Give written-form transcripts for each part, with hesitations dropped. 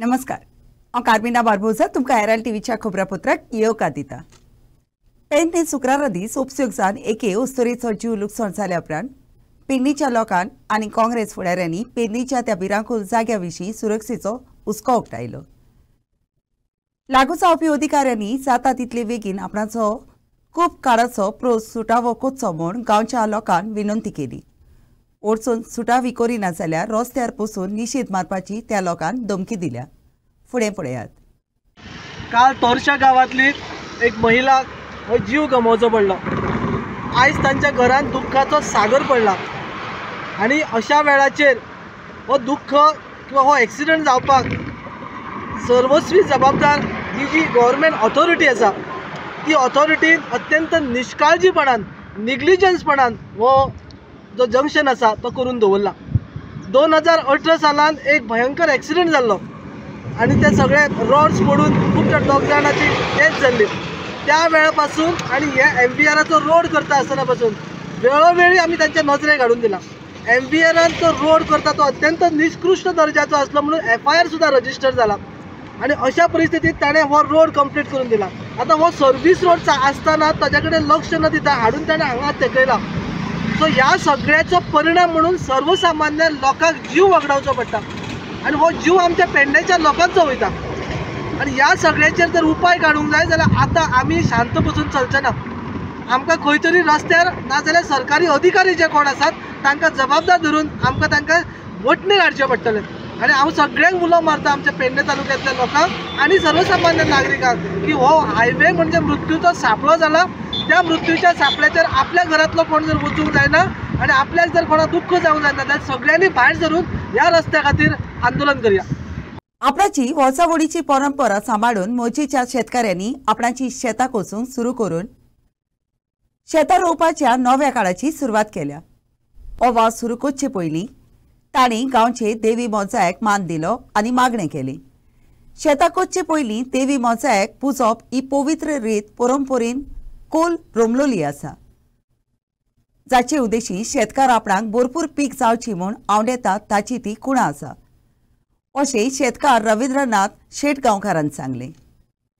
नमस्कार हांव कार्मिना बारबोजा तुमकां एरएल टीव्हीच्या खबरापत्राक येवकार दिता। पेडणे शुक्रारा दीस उपसूक जावन एके उस्तुरीचो जीव लुकसाण जाल्या उपरांत पेडणेच्या लोकांक आनी काँग्रेस फुडाऱ्यांनी पेडणेच्या त्या भिरांकूळ जाग्या विशीं सुरक्षेचो हुस्को उक्तायलो। लागू जावपी अधिकाऱ्यांनी जाता तितले बेगीन आपणाचो खूब काळाचो प्रोस सुटावो कोचचो म्हूण गांवच्या लोकांक विनंती केली। ओडचून सुटावी करिना जाल्यार रस्त्यार बसून निषेध मारपाची त्या लोकांक धमकी दिल्या। फुडें पळयात। काल तोरशा गांवांतली एक महिला हो जीव गमोवचो पडलो। आयज तांच्या घरांत दुख्खाचो सागर पडला आनी अशा वेळाचेर हो दुख्ख किंवा हो एक्सिडंट जावपाक सर्वस्वी जबाबदार ही जी गव्हर्मेंट ऑथॉरिटी आसा ती ऑथॉरिटीन अत्यंत निष्काळजीपणान निग्लिजन्सपणान हो जो जंक्शन आसा तो करून दवरला। 2018 सालान एक भयंकर एक्सिडंट जाल्लो आनी ते सगळे रॉड्स पडून खूब दोग जाणांची डेथ जाल्ली। त्या वेळा पासून आनी हे MVRचो रोड करता आसतना पासून वेळोवेळी आमी तांच्या नजरेक हाडून दिला। MVRन तो रोड करता तो अत्यंत निकृश्ट दर्जाचो आसलो म्हणून FIR सुद्दां रजिस्टर जाला आनी अशा परिस्थितीत ताणें हो रोड कंप्लीट करून दिला। आतां हो सर्वीस रोड आसतना ताजे कडेन लक्ष न दिता हाडून ताणें हांगा तेकयला। सो ह्या सगळ्याचो परिणाम म्हणून सर्वसामान्य लोकांक जीव वगडावचो पडटा आनी हो जीव आमच्या पेडणेच्या लोकांचो वयता आनी ह्या सगळ्याचेर जर उपाय काडूंक जाय जाल्यार आतां आमी शांत बसून चलचे ना। आमकां खंय तरी रस्त्यार नाजाल्यार सरकारी अधिकारी जे कोण आसात तांकां जबाबदार धरून आमकां तांकां वटणे काडचे पडटले आनी हांव सगळ्यांक उलो मारता आमच्या पेडणे तालुक्यांतल्या लोकांक आनी सर्वसामान्य नागरिकांक की हो हायवे म्हणजे मृत्यूचो सापळो जाला। त्या मृत्यूच्या सापळ्याचेर आपल्या घरातलो कोण जर वचूंक जायना आनी आपल्याक जर कोणाक दुख्ख जावंक जायना जाल्यार सगळ्यांनी भायर सरून ह्या रस्त्या खातीर आंदोलन करया। आपणाची वर्सावडीची परंपरा सांबाळून मोचेच्या शेतकऱ्यांनी आपणाची शेतां कोसूंक सुरू करून शेतां रोवपाच्या नव्या काळाची सुरवात केल्या। हो वावर सुरू करचे पयलीं तांणी गांवचे देवी मोजायक मान दिलो आनी मागणें केली। शेतां कोसचे पयलीं देवी मोजायक पुजप ही पवित्र रीत परंपरेन कोल रोमलोली आसा, जाचे उद्देशी शेतकार आपणाक भरपूर पीक जावची म्हूण आवडेता ताची ती खुणा आसा अशें शेतकार रवींद्रनाथ शेटगांवकारान सांगलें।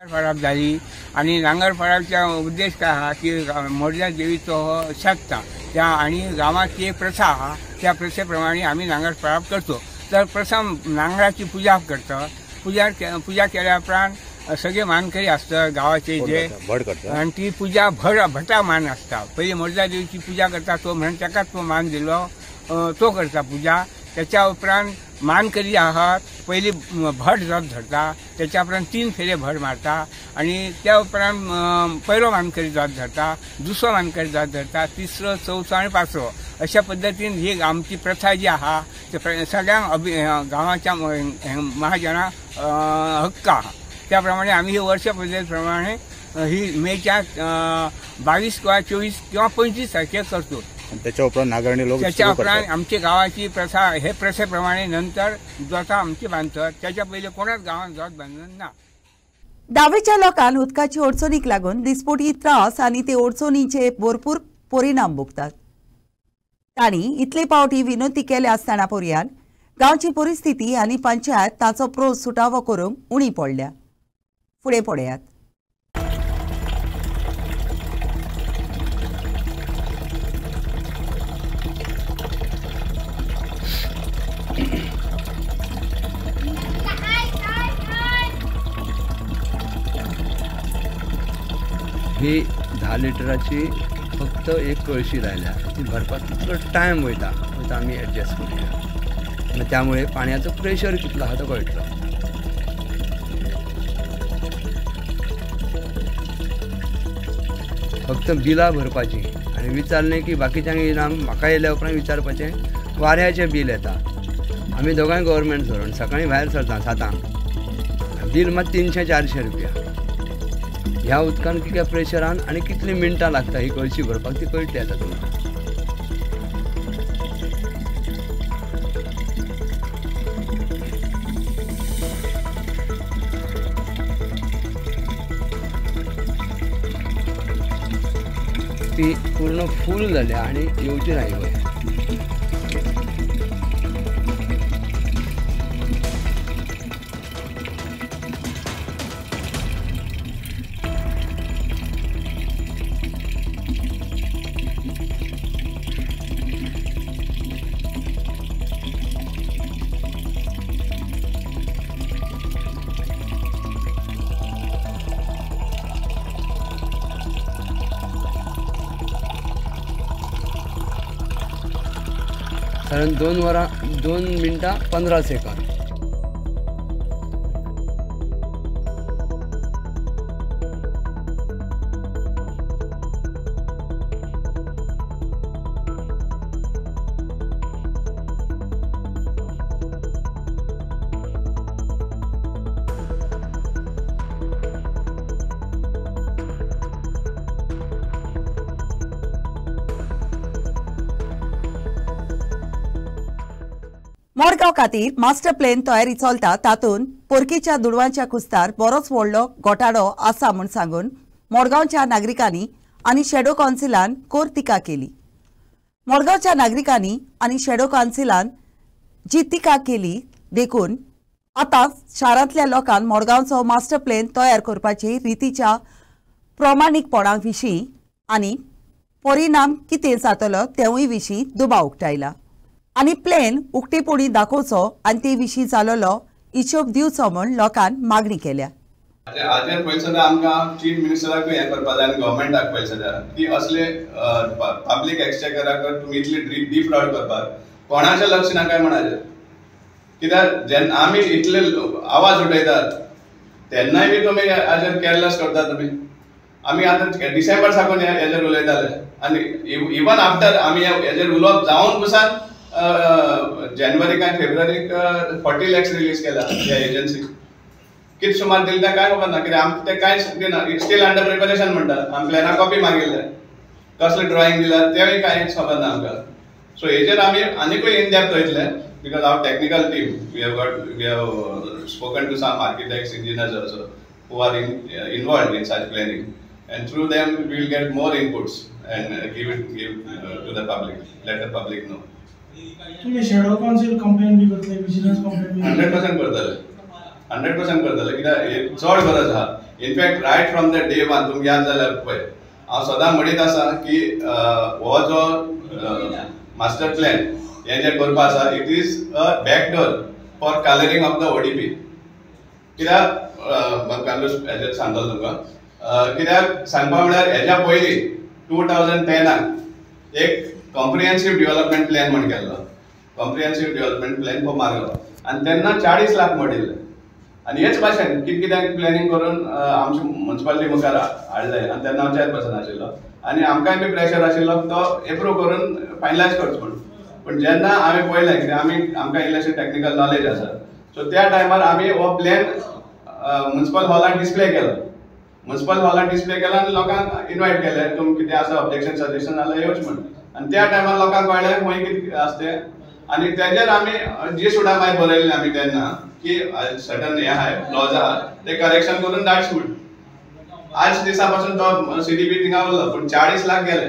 फराब जाली आणि नांगर फराबचा उद्देश काय आहा की मोरजा देवीचो सप्ता त्या आणि गावाची एक प्रथा आहा त्या प्रथेप्रमाणे आम्ही नांगर फराब करतो। तर प्रथम नांगराची पूजा करतो। पूजा केल्या उपरांत सगळे मानकरी असतात गावाचे जे आणि ती पूजा भटा मान असता। पहिले मोरजा देवीची पूजा करता तो म्हणून त्याका तो मान दिलो तो करता पूजा। त्याच्या उपरांत मानकरी आहात पहिली भट जात धरता त्याच्या उपरांत 3 फेरे भट मारता आणि त्या उपरांत पहिलो मानकरी जात धरता दुसरो मानकरी जात धरता तिसरो चौथो आणि पांचवो अशा पद्धतीन ही आमची प्रथा जी आहा ते सगळ्यांक गावाच्या महाजना हक्क आहा। त्याप्रमाणे आम्ही ही वर्ष पद्धतीप्रमाणे ही मेच्या 22 किंवा 24 किंवा 25 तारखेक करतो। त्याच्या उपरांत नागरणी लोक त्याच्या उपरांत आमची गावाची प्रथा हे प्रथेप्रमाणे नंतर जोता आमची बांधतात। त्याच्या पहिले कोणाच गावात जोत बांधून ना। दावेच्या लोकांक उदकाची अडचणीक लागून दिसपटी त्रास आनी ते अडचणींचे भरपूर परिणाम भोगतात। तांणी इतले फावटी विनंती केल्या आसतना पर्यान गांवची परिस्थिती आनी पंचायत ताचो प्रोस सुटावो करूंक उणी पडल्या। फुडें पळयात। ही 10 लिटराची फक्त एक कळशी राहिल्या ती भरपाक कितलो टायम वयता आमी एडजस्ट करूया। मग त्यामुळे पाण्याचं प्रेशर कितलो आहा तो कळटलो। फक्त बिलां भरपाची आनी विचारलें की बाकीच्यांक येना म्हाका येयल्या उपरांत विचारपाचें वाऱ्याचें बील येता। आमी दोगांय गव्हर्मेंट धरून सकाळीं भायर सरता 7 बील मात 300-400 रुपया। ह्या उदकान कितल्या प्रेशरान आनी कितली मिनटां लागता ही कळशी भरपाक ती कळटली आतां तुमकां। ती पूर्ण फूल जाल्या आनी येवची राहिली। कारण 2 मिनटां 15 सेकंद. मडगांव खातीर मास्टर प्लॅन तयारी चलता तातूंत पोरकीच्या दुडवांच्या कुस्तार बरोच व्हडलो घोटाळो आसा म्हूण सांगून मडगांवच्या नागरिकांनी आनी शॅडो कावन्सिलान कोर टिका केली. मडगांवच्या नागरिकांनी आनी शॅडो कावन्सिलान जी टिका केली देखून आतां शारांतल्या लोकांक मडगांवचो मास्टर प्लॅन तयार करपाची रितीच्या प्रमाणीकपणा विशीं आनी परिणाम कितें जातलो तेवूय विशीं दुबाव उक्तायला आनी प्लॅन उक्तेपणी दाखोवचो आनी ते विशीं जालोलो हिशोब दिवचो म्हूण लोकांन मागणी केल्या. हाजेर पयलीं सद्या आमकां चीफ मिनिस्टराक हें करपा जाय आनी गव्हर्मेंटाक पयलीं सद्या की असले पब्लीक एक्सचेकराक तुमी इतले डिफ्रॉड करपाक कोणाचें लक्ष ना काय म्हणाचेर. कित्याक जेन्ना आमी इतले आवाज उठयतात तेन्नाय बी तुमी हाजेर केअरलेस करता. तुमी आमी आतां डिसेंबर साकून हेजेर उलयताले आनी इवन आफ्टर आमी हेजेर उलोवप जावन पसून जानेवारी काय फेब्रुवारीक 40 lakhs रिलीज केला ह्या एजन्सीक. कितें सुमार दिले तें काय खबर ना कित्याक आमकां तें कांयच दिना. स्टील अंडर प्रिपरेशन म्हणटा. आमी प्लॅना कॉपी मागिल्ले कसले ड्रॉइंग दिला तेवूय कांयच खबर ना आमकां. सो हेजेर आमी आनीकूय इन डेप्थ वयतले because our technical team we have spoken to some architects engineers also who are involved in such planning and through them we will get more inputs and give to the public, let the public know. तुम्ही shadow council complaint बी करतले, vigilance complaint 100% करतले 100% करतले कित्याक चड गरज आहा. In fact right from the day one तुमकां याद जाल्यार पळय हांव सदां म्हणीत आसा की हो जो मास्टर प्लॅन हें जें करपा आसा it is a backdoor for colouring of the ODP. कित्याक कालूच हेजेर सांगतलो तुमकां कित्याक सांगपा म्हळ्यार हेज्या पयलीं 2010 एक कॉम्प्रिहेन्सीव डेव्हलपमेंट प्लॅन म्हण केल्लो. कॉम्प्रिहेन्सीव डेव्हलपमेंट प्लॅन फॉर मारगांव आनी तेन्ना 40 लाख मोडिल्ले. आनी हेच भाशेन कितें प्लॅनिंग करून आमची म्युनिसिपालिटी मुखार हाडले आनी तेन्ना हांव चेअरपर्सन आशिल्लो आनी आमकांय बी प्रेशर आशिल्लो तो एप्रूव करून फायनलायज करचो म्हणून. पूण जेन्ना आमी पळयलें कित्याक आमकां इल्लेशें टेक्निकल नॉलेज आसा सो त्या टायमार आमी हो प्लॅन म्युनिसिपल हॉलांत डिस्प्ले केलो. म्युनिसिपल हॉलांत डिस्प्ले केला आनी लोकांक इन्वायट केले तुमकां कितें आसा ऑब्जेक्शन सजेशन जाल्यार येवच म्हणून. आनी त्या टायमार लोकांक कळ्ळें खंय कितें आसा तें आनी तेजेर आमी जी सुद्दां मागीर बरयल्लें आमी तेन्ना की सर्टन हें आहाय लॉज आहा ते करेक्शन करून धाडच म्हणून. आज दिसा पासून तो CDP थिंगा उरलो पूण 40 लाख गेले.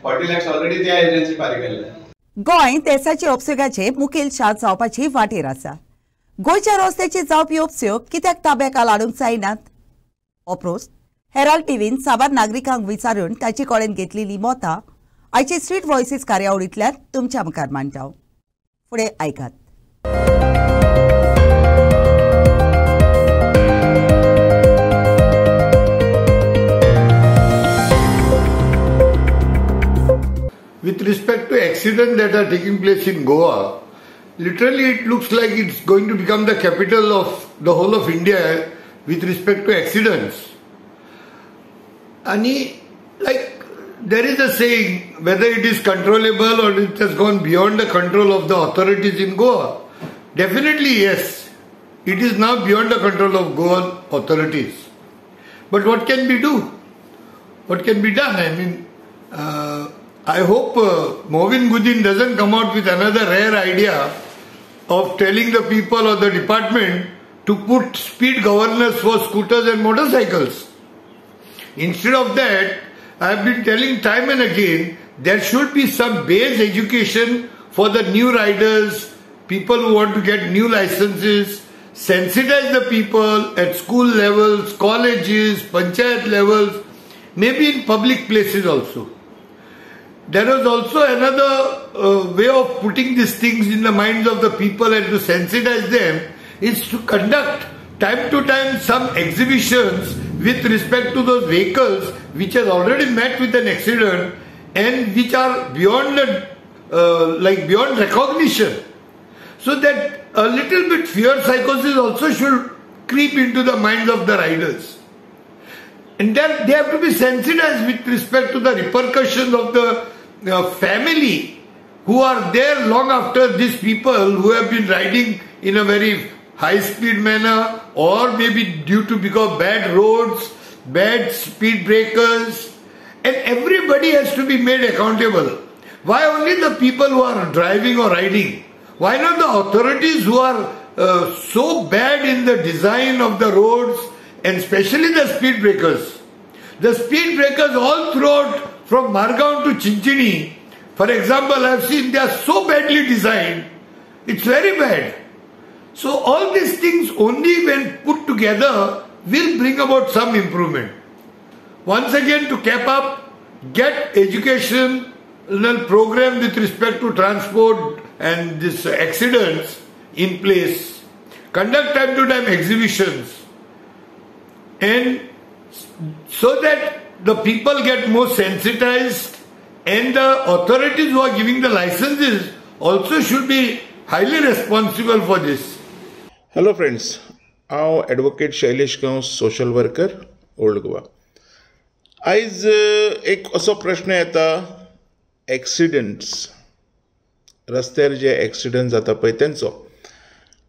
40 lakhs ऑलरेडी त्या एजन्सी फारीक केल्ले. गोंय देशाच्या उपसगाचे मुखेल शार जावपाची वाटेर आसा. गोंयच्या रस्त्याची जावपी उपसयोग कित्याक ताब्याक हाडूंक जायनात? हो प्रस्न हेराल्ड टीव्हीन साबार नागरिकांक विचारून ताची कळेन घेतलेली मतां आयचे स्ट्रीट व्हॉयसीस कार्यावळींतल्यान तुमच्या मुखार मांडटा. फुडें आयकात. With respect to accidents that are taking place in Goa, literally it looks like it's going to become the capital of the whole of India with respect to accidents. And like there is a saying, whether it is controllable or it has gone beyond the control of the authorities in Goa. Definitely yes, it is now beyond the control of Goan authorities. But what can we do? What can be done? I mean, I hope Movin Gudin doesn't come out with another rare idea of telling the people or the department to put speed governors for scooters and motorcycles. Instead of that, I have been telling time and again, there should be some base education for the new riders, people who want to get new licenses, sensitize the people at school levels, colleges, panchayat levels, maybe in public places also. There is also another way of putting these things in the minds of the people and to sensitize them is to conduct time to time some exhibitions with respect to those vehicles which has already met with an accident and which are beyond the like beyond recognition. So that a little bit fear psychosis also should creep into the minds of the riders. And then they have to be sensitized with respect to the repercussions of the family who are there long after these people who have been riding in a very high speed manner, or maybe due to because bad roads, bad speed breakers, and everybody has to be made accountable. Why only the people who are driving or riding? Why not the authorities who are so bad in the design of the roads, and especially the speed breakers? The speed breakers all throughout from Margaon to Chinchini, for example, I have seen they are so badly designed, it's very bad. So all these things only when put together will bring about some improvement. Once again, to cap up, get educational program with respect to transport and these accidents in place, conduct time to time exhibitions, and so that the people get more sensitized, and the authorities who are giving the licenses also should be highly responsible for this. Hello friends, हांव advocate Shailesh गांव social worker old Goa. आयज एक असो प्रश्न येता, accidents, रस्त्यार जे accident जाता पळय तेंचो.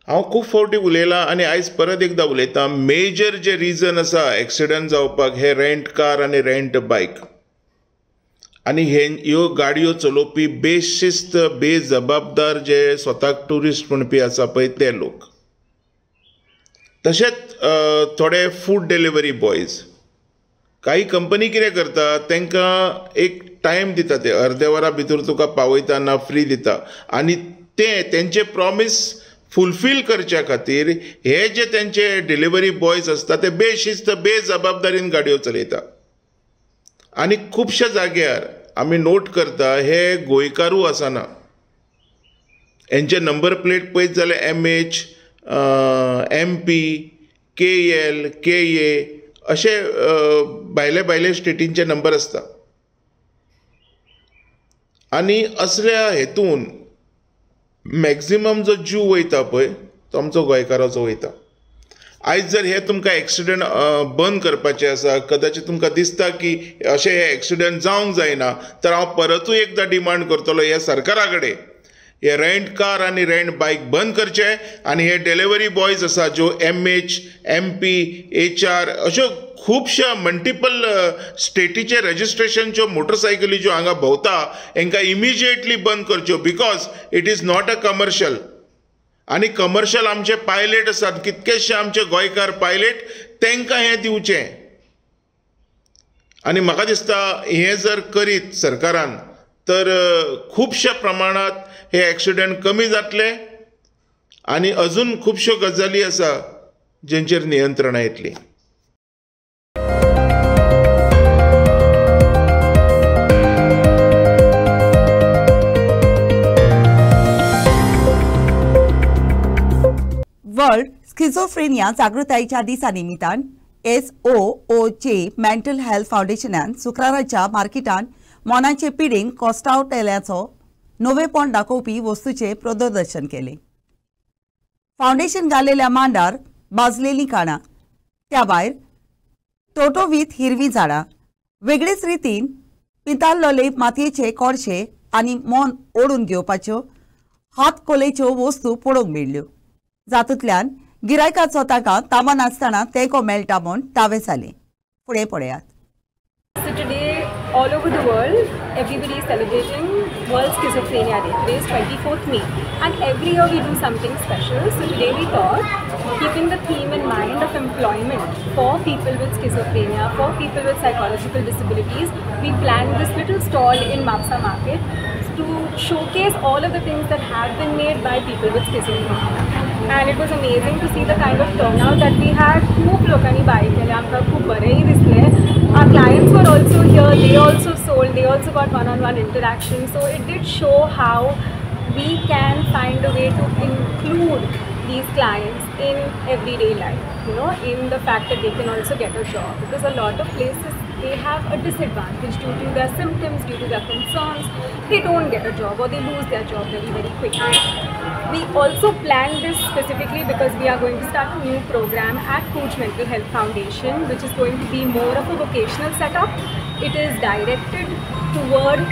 हांव खूब फावटी उलयलां आनी आयज परत एकदां उलयतां. मेजर जे रिजन आसा एक्सिडेंट जावपाक हे रेंट कार आनी रेंट बायक, आनी ह्यो गाडयो चलोवपी बेशिस्त बेजबाबदार जे स्वताक ट्युरिस्ट म्हणपी आसा पळय ते लोक. तशेंच थोडे फूड डिलिव्हरी बॉयज. काही कंपनी कितें करता, तांकां एक टायम दिता, ते अर्द्या वरा भितर तुका पावयता ना फ्री दिता, आनी तेंचे प्रॉमीस फुलफील करच्या खातीर हे जे तेंचे डिलिव्हरी बॉयज आसता ते बेशिस्त बेजबाबदारीन गाडयो चलयता. आनी खुबश्या जाग्यार आमी नोट करता हे गोंयकारू आसना. हेंचे नंबर प्लेट पळयत जाल्यार MH, MP, KL, KA अशे भायले स्टेटींचे नंबर आसता. आनी असल्या हेतून मॅक्झिमम जो जीव वयता पळय तो आमचो गोंयकाराचो वयता. आयज जर हे तुमकां एक्सिडेंट बंद करपाचे आसा, कदाचित तुमकां दिसता की अशे हे एक्सिडेंट जावंक जायना, तर हांव परतूय एकदां डिमांड करतलो ह्या सरकारा कडेन, हे रेंट कार आनी रेंट बायक बंद करचे, आनी हे डिलिव्हरी बॉयज आसा ज्यो MH, MP, HR अश्यो खुबश्या मल्टिपल स्टेटीचे रजिस्ट्रेशनच्यो मोटरसायकली ज्यो हांगा भोंवता हांकां इमिजिएटली बंद करच्यो, because it is not a commercial. आनी कमर्शियल आमचे पायलट आसात, कितकेशे आमचे गोंयकार पायलट, तांकां हें दिवचें. आनी म्हाका दिसता हें जर करीत सरकारान तर खुबश्या प्रमाणात हे एक्सिडेंट कमी जातले, आनी अजून खुबश्यो गजाली आसा जेंचेर नियंत्रणां येतली. वर्ल्ड स्किझोफ्रेनिया जागृतायेच्या दिसा निमित्तान SOOJ मेंटल हेल्थ फाउंडेशनान शुक्राराच्या मार्केटान मोनाचे पिडींक कोस्तावतेल्याचो नवेपण दाखोवपी वस्तूचे प्रदर्शन केले. फाउंडेशन घालेल्या मांडार भाजलेली काणां, त्या भायर टोटोवीत हिरवी झाडां, वेगळेच रितीन पिताळलेले मातयेचे कोडशे आनी मोन ओडून घेवपाच्यो हातकोलेच्यो वस्तू पळोवंक मेळ्ळ्यो, जातूंतल्यान गिरायकाचो ताका ताबा नासतना तेंको मेळटा म्हूण दावे जाले. फुडें पळयात. So today, all over the world, everybody is celebrating World Schizophrenia Day. Today is 24th May, and every year we do something special. So today we thought, keeping the theme in mind of employment for people with schizophrenia, for people with psychological disabilities, we planned this little stall in Mapsa Market to showcase all of the things that have been made by people with schizophrenia. And it was amazing to see the kind of turnout that we had. खूप लोकांनी bye केले, आमकां खूप बरेंय दिसलें. Our clients were also here, they also sold, they also got one-on-one interaction. So it did show how we can find a way to include these clients in everyday life, in the fact that they can also get a job. Because a lot of places they have a disadvantage due to their symptoms, due to their concerns. They don't get a job or they lose their job very, very quickly. We also planned this specifically because we are going to start a new program at Cooch Mental Health Foundation, which is going to be more of a vocational setup. It is directed towards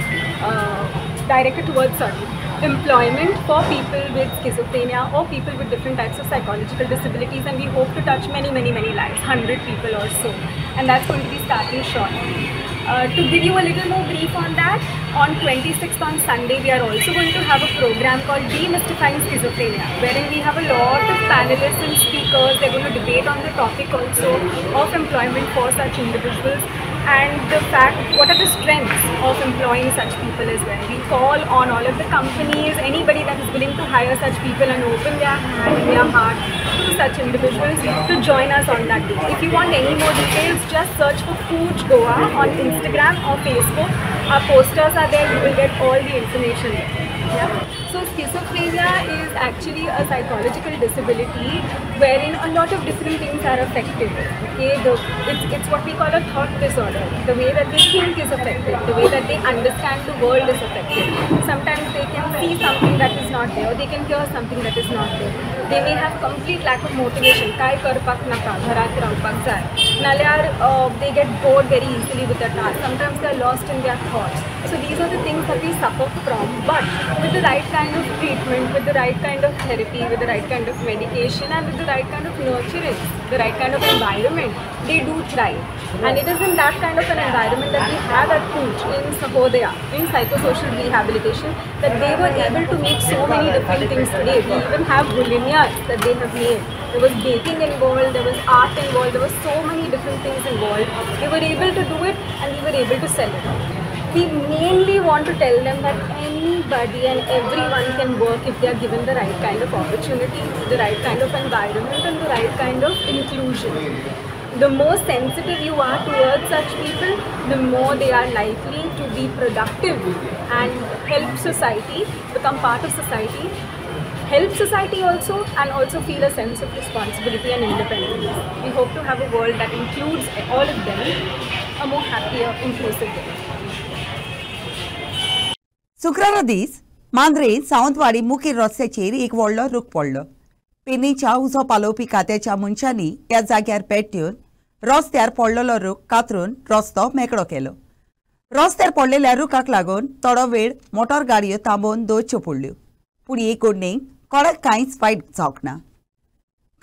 employment for people with schizophrenia or people with different types of psychological disabilities, and we hope to touch many lives, 100 people or so, and that's going to be starting shortly. To give you a little more brief on that, on 26th on Sunday, we are also going to have a program called Demystifying Schizophrenia, wherein we have a lot of panelists and speakers. They're going to debate on the topic also of employment for such individuals and the fact what are the strengths of employing such people as well. We call on all of the companies, anybody that is willing to hire such people and open their hand and their heart to such individuals to join us on that day. If you want any more details, just search for Cooch Goa on Instagram or Facebook. Our posters are there, you will get all the information there. Yeah. So schizophrenia is actually a psychological disability wherein a lot of different things are affected. Okay, it's what we call a thought disorder. The way that they think is affected, the way that they understand the world is affected. Sometimes they can see something that is not there, or they can hear something that is not there. They may have complete lack of motivation. Kai karpak naka, gharat rawpak jay. Nalyar, they get bored very easily with the task. Sometimes they are lost in their thoughts. So these are the things that we suffer from. But with the right kind of treatment, with the right kind of therapy, with the right kind of medication, and with the right kind of nurturance, the right kind of environment, they do thrive. And it is in that kind of an environment that we have at Cooch in Sahodaya, in psychosocial rehabilitation, that they were able to make so many different things today. We even have bulimias that they have made. There was baking involved, there was art involved, there were so many different things involved. They were able to do it and we were able to sell it. We mainly want to tell them that anybody and everyone can work if they are given the right kind of opportunity, the right kind of environment and the right kind of inclusion. The more sensitive you are towards such people, the more they are likely to be productive and help society, become part of society, help society also, and also feel a sense of responsibility and independence. We hope to have a world that includes all of them, a more happier, inclusive world. शुक्रारा दीस मांद्रे सावंतवाडी मुखेल रस्त्याचेर एक व्हडलो रूख पडलो. पेरणीच्या उजो पालोवपी खात्याच्या मनशांनी ह्या जाग्यार भेट दिवन रस्त्यार पडलेलो रूख कातरून रस्तो मेकळो केलो. रस्त्यार पडलेल्या रुखाक लागून थोडो वेळ मोटार गाडयो थांबोवन दवरच्यो पडल्यो, पूण हे घडणेक कोणाक कांयच वायट जावंक ना.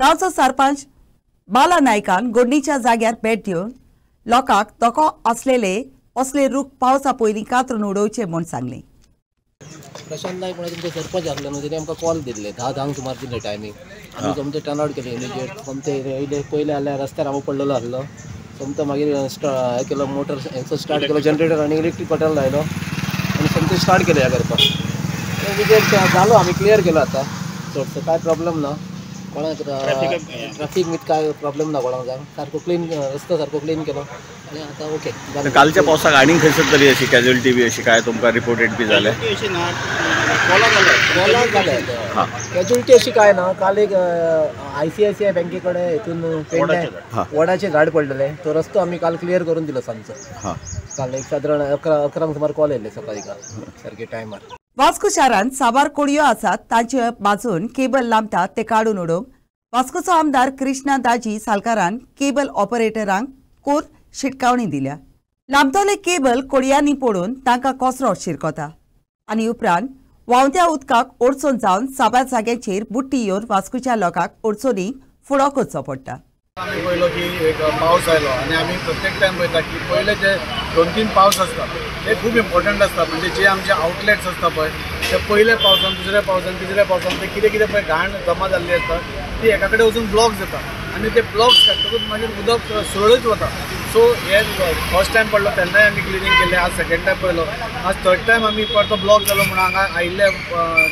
गांवचो सरपंच बाला नायकान घडणीच्या जाग्यार भेट दिवन लोकांक धोको आसलेले असले रूख पावसा पयलीं कातरून उडोवचे म्हूण सांगलें. प्रशांत नायक म्हणून तुमचे सरपंच आसले न्हू, तेणी आमकां कॉल दिल्ले 10 सुमार दिले टायमींग. आमी सोमते टर्न आउट केले इमिजिएट. सोमते येयले पयले जाल्यार रस्त्यार हांव पडलेलो आसलो. सोमतो मागीर हे केलो, मोटर हेचो स्टार्ट केलो, जनरेटर आनी इलेक्ट्रीक बटन लायलो आनी सोमते स्टार्ट केले ह्या करपाक. इमिजिएट जालो, आमी क्लियर केलो आतां चडसो, कांय प्रॉब्लेम ना. कोणाक ट्रॅफिक वीथ काय प्रॉब्लेम ना कोणाक जाय. सारको क्लीन रस्तो सारको क्लीन केलो आनी आतां ओके. कालच्या पावसाक आनीक खंयसर तरी अशी कॅज्युअलिटी बी अशी काय तुमकां रिपोर्टेड बी जाले? कॅज्युअलिटी अशी काय ना. काल एक ICICI बँके कडेन हितून वडाचें झाड पडलेलें, तो रस्तो आमी काल क्लियर करून दिलो सांजचो. काल एक सादारण 11 सुमार कॉल येयले सकाळी काल सारके टायमार. वास्को शारांत साबार कोडयो आसात तांचे बाजून केबल लांबतात ते काडून उडोवंक वास्कोचो आमदार कृष्णा दाजी सालकारान केबल ऑपरेटरांक कोर शिटकावणी दिल्या. लांबतले केबल कोडयांनी पडून तांकां कोसरो शिरकोता आनी उपरांत व्हांवत्या उदकाक ओडचोन जावन साबार जाग्यांचेर बुट्टी येवन वास्कोच्या लोकांक ओडचोनी फुडो करचो पडटा. आमी पळयलो की एक पावस आयलो आनी आमी प्रत्येक टायम पळयता की पयले जे 2-3 पावस आसता ते खूब इम्पॉर्टंट आसता. म्हणजे जे आमचे आउटलेट्स आसता पळय ते पयले पावसान, दुसऱ्या पावसान, तिसऱ्या पावसान ते कितें कितें पळय घाण जमा जाल्ली आसता ती एका कडेन वचून ब्लॉक जाता आनी ते ब्लॉक्स काडटकूच मागीर उदक सुरळीत वता. सो हे फर्स्ट टायम पडलो तेन्नाय आमी क्लिनींग केलें, आज सेकंड टायम पळयलो, आज थर्ड टायम आमी परतो ब्लॉक जालो म्हणून हांगा आयिल्ले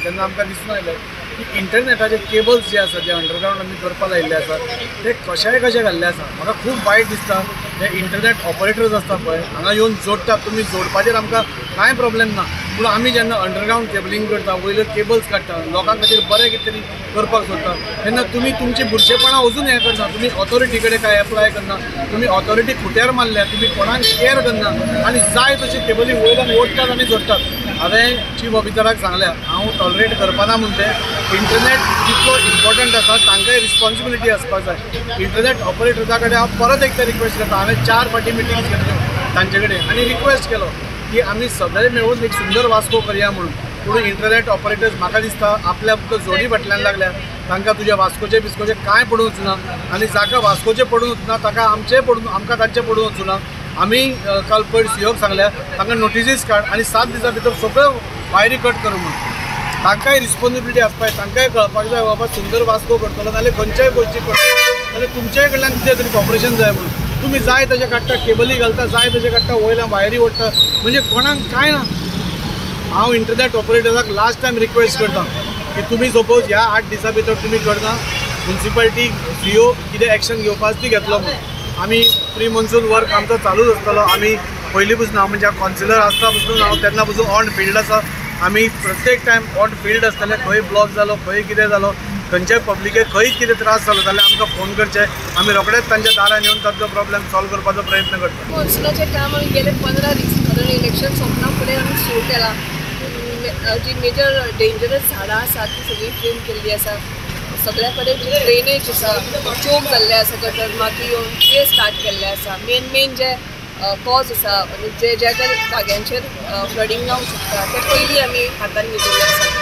तेन्ना आमकां दिसून आयलें की इंटरनेटाचे केबल्स जे आसा जे अंडरग्रावंड आमी करपाक लायिल्ले आसा ते कशे घाल्ले आसा. म्हाका खूब वायट दिसता. जे इंटरनेट ऑपरेटर्स आसता पळय हांगा येवन जोडटात, तुमी जोडपाचेर आमकां कांय प्रॉब्लेम ना, पूण आमी जेन्ना अंडरग्रावंड केबलिंग करता वयल्यो केबल्स काडटा लोकां खातीर बरें कितें तरी करपाक सोदता तेन्ना तुमी तुमची बुरशेपणां अजून हें करना तुमी ऑथॉरिटी कडेन काय एप्लाय करना तुमी ऑथॉरिटी खुट्यार मारल्या तुमी कोणाक केअर करना आनी जाय तशी केबली वयल्यान ओडटात आनी जोडटात हांवें चीफ ऑफिसराक सांगल्या हांव टॉलरेट करपाना म्हणटे इंटरनेट जितलो इम्पॉर्टंट आसा तांकांय रिस्पॉन्सिबिलिटी आसपाक जाय इंटरनेट ऑपरेटर्सा कडेन हांव परत एकदा रिक्वेस्ट करता हांवें 4 फावटी मिटींग केल्यो तांचे कडेन आनी रिक्वेस्ट केलो की आमी सगळे मेळून एक सुंदर वास्को करया म्हणून पूण इंटरनेट ऑपरेटर्स म्हाका दिसता आपल्या फक्त जोडी फाटल्यान लागल्या तांकां तुज्या वास्कोचे बिस्कोचे कांय पडूं वचना आनी जाका वास्कोचे पडूं वचना ताका आमकां तांचे पडूं वचना आमी काल पयर सीओक सांगल्या तांकां नोटिसीस काड आनी 7 दिसां भितर सगळ्यो वायरी कट कर म्हणून तांकांय रिस्पॉन्सिबिलिटी आसपाक तांकांय कळपाक जाय बाबा सुंदर वास्को करतलो नाल्यार खंयच्याय गोष्टी करतलो जाल्यार तुमच्याय कडल्यान कितें तरी कॉपरेशन जाय म्हणून तुमी जाय तशें काडटा केबली घालता जाय तशें काडटा वयल्यान वायरी ओडटा म्हणजे कोणाक कांय ना हांव इंटरनेट ऑपरेटर्साक लास्ट टायम रिक्वेस्ट करता की तुमी सपोज ह्या 8 दिसां भितर तुमी करना म्युन्सिपालिटी सीओ कितें एक्शन घेवपाक ती घेतलो म्हणून आमी प्री मॉन्सून वर्क आमचो चालूच आसतलो आमी पयलीं पसून हांव म्हणजे कॉन्सिलर आसता पसून हांव तेन्ना पसून ऑन फील्ड आसा आमी प्रत्येक टायम ऑन फील्ड आसतले खंय ब्लॉक जालो खंय कितें जालो खंयच्याय पब्लिकेक खंय कितें त्रास जालो जाल्यार आमकां फोन करचे आमी रोखडेच तांच्या दारान येवन तांचो प्रॉब्लेम सॉल्व करपाचो प्रयत्न करता मॉन्सुनाचें काम आमी गेले 15 दीस कारण इलेक्शन सोंपना फुडें आमी सुरू केला जी मेजर डेंजरस झाडां आसा ती सगळी क्लीन केल्ली आसा सगळ्या कडेन जी ड्रेनेज आसा चोक जाल्ले आसा गटर माती येवन ते स्टार्ट केल्ले आसा मेन जे कॉज आसा जे ज्या ज्या जाग्यांचेर फ्लडींग जावंक शकता ते पयलीं आमी हातान घेतिल्ले आसा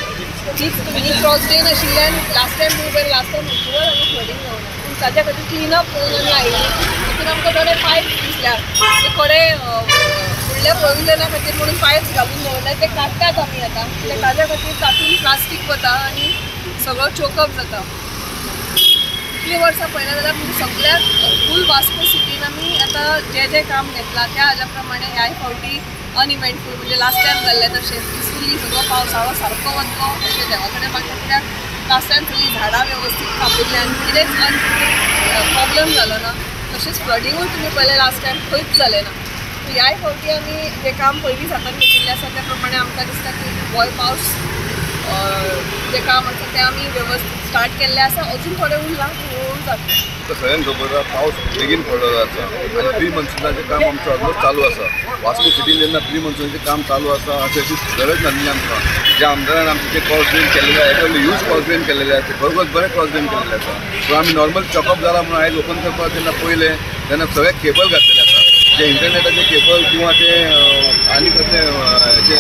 ही क्रॉस ड्रेन आशिल्ल्यान लास्ट टायम आमची आमी फ्लडींग जावना पूण ताच्या खातीर क्लिनअप करून आमी आयिल्ली तितून आमकां थोडे पायप दिसल्या ते थोडे फुडल्या प्रयोजना खातीर म्हणून पायप्स घालून दवरल्या ते काडटात आमी आतां ताच्या खातीर तातूंत प्लास्टीक वता आनी सगळो चोकअप जाता इतली वर्सां पळयना जाल्यार सगळ्याक फूल वास्को सिटीन आमी आतां जे काम घेतला त्या हाज्या प्रमाणे ह्याय फावटी अनइव्हेंटफूल म्हणजे लास्ट टायम जाल्ले तशें पिसफुली सगळो पावसाळो सारको वतलो अशें देवा कडेन मागता कित्याक लास्ट टायम सगळीं झाडां वेवस्थीत कापिल्ल्यान कितेंच प्रॉब्लम जालो ना तशेंच फ्लडींगूय तुमी पळयलें लास्ट टायम खंयच जालें ना ह्याय फावटी आमी जें काम पयलींच हातान घेतिल्लें आसा त्या प्रमाणे आमकां दिसता की गोंय पावस जे काम आसा ते आमी वेवस्थीत स्टार्ट केल्लें आसा अजून थोडें उरलां हळू जाता सगळ्यांक खबर आसा पावस बेगीन पडलो आसा आनी प्री मॉन्सुनाचें काम आमचो ऑलमोस्ट चालू आसा वास्को सिटीन जेन्ना प्री मॉन्सुनाचें काम चालू आसा अशी गरज नासली आमकां ज्या आमदारान आमचे जे क्रॉस ड्रेन केल्लेले आसा एकवडले यूज क्रॉस ड्रेन केल्लेले आसा ते खरोखर बरें क्रॉस ड्रेन केल्लेले आसा सो आमी नॉर्मल चॉकअप जाला म्हणून आयज ओपन करपाक जेन्ना पयले तेन्ना सगळे केबल घातलेले आसा जे इंटरनेटाचे केबल किंवा ते आनी कसले जे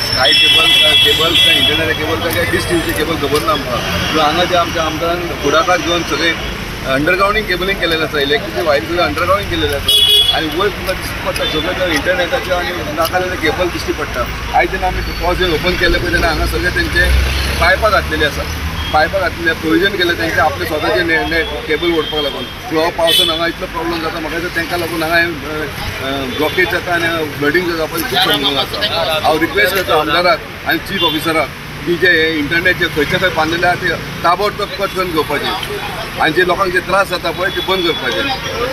स्काय केबल काय इंटरनेट केबल काय डिश टीव्हीचे केबल खबर ना आमकां सो हांगा जे आमच्या आमदारान फुडाकार घेवन सगळे अंडरग्रावंडींग केबलिंग केलेलें आसा इलेक्ट्रिसिटी वायर सगळें अंडरग्रावंडींग केलेलें आसा आनी वयर तुमकां दिश्टी पडटा सगळें इंटरनेटाच्यो आनी नाका जाल्यार केबल दिश्टी पडटा आयज जेन्ना आमी क्रॉस ड्रेन ओपन केले पळय तेन्ना हांगा सगळे तेंचे पायपां घातलेलीं आसा पायपां घातलेले प्रोविजन केलें तेंचे आपले स्वताचे नेट केबल ओडपाक लागून सो हो पावसान हांगा इतलो प्रॉब्लम जाता म्हाका दिसता तांकां लागून हांगा ब्लॉकेज जाता आनी फ्लडींग जाता पळय खूब प्रॉब्लम आसा हांव रिक्वेस्ट करता आमदाराक आनी चीफ ऑफिसराक की जे इंटरनेट जे खंयचे खंय बांदलेले आसा ते ताबडतोब कट करून घेवपाचे आनी जे लोकांक जे त्रास जाता पळय ते बंद करपाचे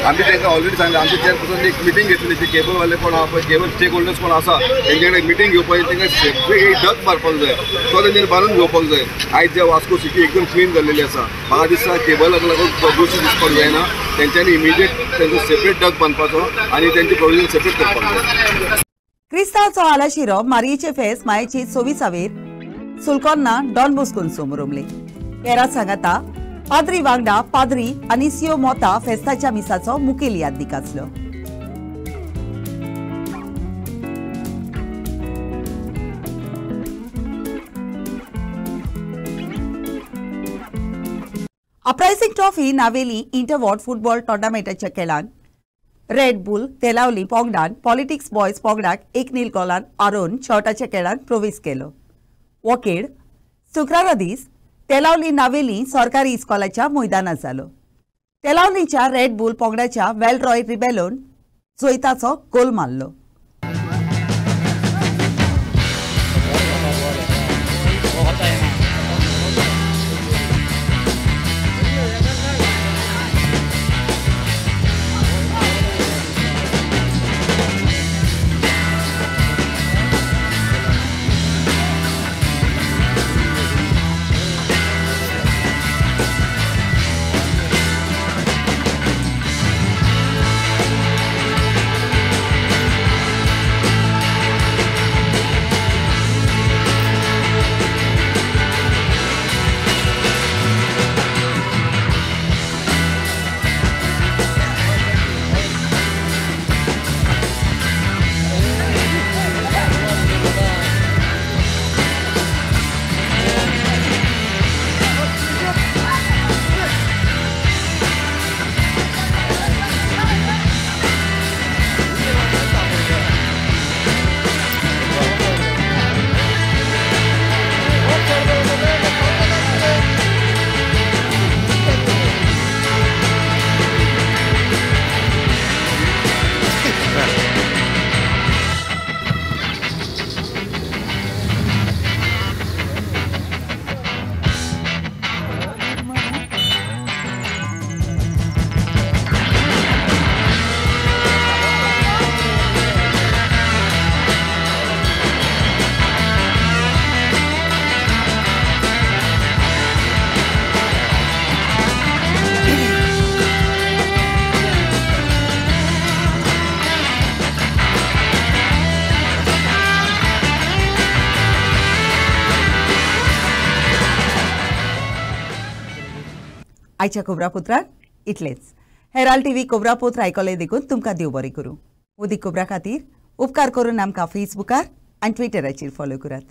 आमी तांकां ऑलरेडी सांगलें आमचे चेअरपर्सन एक मिटींग घेतली ते केबलवाले कोण आसा पळय केबल स्टेक होल्डर्स कोण आसा तेंचे कडेन मिटींग घेवपाची तांकां सेपरेट डक मारपाक जाय तो तेंच्यांनी बांदून घेवपाक जाय आयज जे वास्को सिटी एकदम क्लीन जाल्लेली आसा म्हाका दिसता केबलाक लागून दोशी दिसपाक जायना तेंच्यांनी इमिडिएट तेंचो सेपरेट डक बांदपाचो आनी तेंचे प्रोविजन सेपरेट करपाक जाय क्रिस्तांवाचो आलाशिरो मारयेचे फेस्त मायेची 26 सुलकोन्ना डॉन बॉस्कोन सोमरोमले हेरां सांगाता पाद्री वांगडा पाद्री अनिसियो मोता फेस्ताच्या मिसाचो मुखेल यादीक आसलो अपरायझिंग ट्रॉफी नावेली इंटरवॉर्ड फुटबॉल टोर्नामेंटाच्या खेळान रेड बुल तेलावली पोंगडान पॉलिटिक्स बॉयज पोंगडाक 1-0 गोलान आरोन शॉटाच्या खेळान प्रवेश केलो वॉकेड शुक्रारा दीस तेलावली नावेली सरकारी इस्कॉलाच्या मैदानात जालो तेलावलीच्या रेड बुल पोंगडाच्या वेलरॉय रिबेलोन जोईताचो गोल मारलो आयच्या कोबरापुत्रान इतलेच. हेराल्ड टीव्ही कोबरापुत्र आयकले देखून तुमकां देव बरें करूं. उदीक कोबरा खातीर उपकार करून आमकां फेसबुकार आनी ट्विटराचेर फॉलो करात.